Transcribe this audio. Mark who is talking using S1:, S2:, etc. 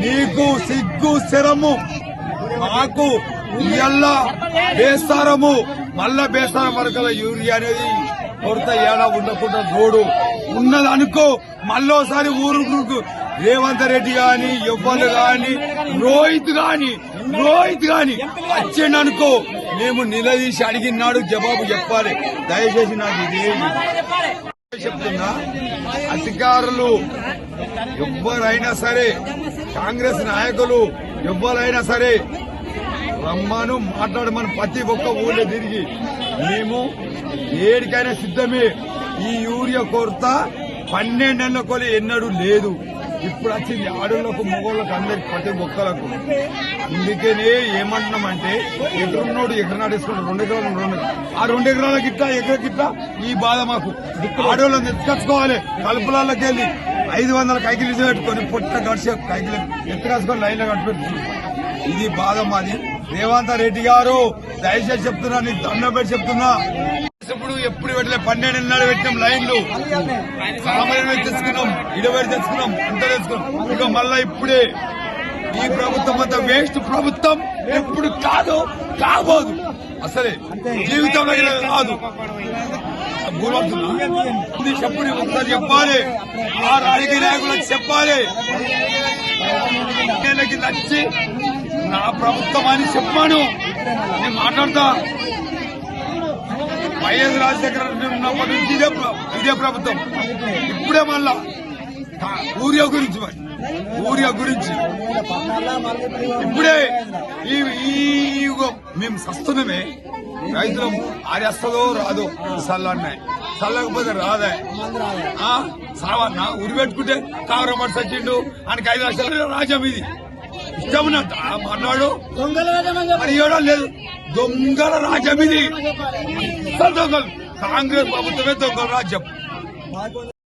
S1: నీకు సిగ్గు శరము మాకు ఇయ్యల్ల బేస్తారము మళ్ళా బేస్తారం వరకల యూరియా అనేది కొరత ఏడా ఉండకుండా రోడ్డు ఉన్నది అనుకో మళ్ళోసారి ఊరు రేవంత్ రెడ్డి గాని ఎవ్వరు గాని రోహిత్ గాని వచ్చిండు అనుకో మేము నిలదీసి అడిగినాడు జవాబు చెప్పాలి. దయచేసి నాకు ఇదే చెప్తున్నా, అధికారులు ఎవ్వరైనా సరే కాంగ్రెస్ నాయకులు ఎవ్వరైనా సరే రమ్మను మాట్లాడమని ప్రతి ఒక్క ఊళ్ళో తిరిగి మేము ఏడికైనా సిద్ధమే. ఈ యూరియా కొరత 12 నెలల కొలి ఎన్నడూ లేదు. ఇప్పుడు వచ్చింది ఆడోళ్లకు మగోళ్లకు అందరికి ప్రతి ఒక్కలకు. అందుకనే ఏమంటున్నామంటే ఎదురున్నోడు ఎకర నాటేసుకుంటాడు 2 ఎకరాలు ఆ 2 ఎకరాల గిట్ట ఈ బాధ మాకు. ఆడోళ్ళని ఎత్తుకొచ్చుకోవాలి కలుపులకి వెళ్ళి 500 కైకిలు పెట్టుకొని పొట్ట గడిచే కైకిలు ఎత్తుకొచ్చుకొని లైన్ లో కట్టిపెట్టుకున్నాం. ఇది బాధ మాది. రేవంత్ రెడ్డి గారు దయచేసి చెప్తున్నా, నీకు దండం పెట్టి చెప్తున్నా, ఎప్పుడు పెట్టలే 12 నెలలు పెట్టినాం లైన్లు సామాన్యం తెచ్చుకున్నాం, ఇడబడి తెచ్చుకున్నాం, అంత తెచ్చుకున్నాం. ఇక మళ్ళా ఇప్పుడే ఈ ప్రభుత్వం అంతా వేస్ట్ ప్రభుత్వం. ఎప్పుడు కాబోదు అసలే జీవితంలో కాదు. చెప్పుడు ఒకసారి చెప్పాలి, ఆ రాజకీయ నాయకులకు చెప్పాలి. నచ్చి నా ప్రభుత్వం అని చెప్పాను, నేను మాట్లాడతా. వైఎస్ రాజశేఖర రెడ్డి ఉన్నప్పటి నుంచి ఇదే ప్రభుత్వం. ఇప్పుడే మళ్ళా ఊరియా గురించి ఇప్పుడే మేము సస్తున్నామే. రైతులం ఆరేస్తుందో రాదో చల్లన్నాయి, చల్లకపోతే రాదా సావన్నా ఉరి పెట్టుకుంటే కావరమాట సచ్చిండు ఆయనకి 5 లక్షల రాజ్యం. ఇది ఇష్టమున్నట్ట మాట్లాడు మరి ఇవ్వడం లేదు. దొంగల రాజ్యం ఇది. దొంగలు కాంగ్రెస్ ప్రభుత్వమే దొంగల రాజ్యం.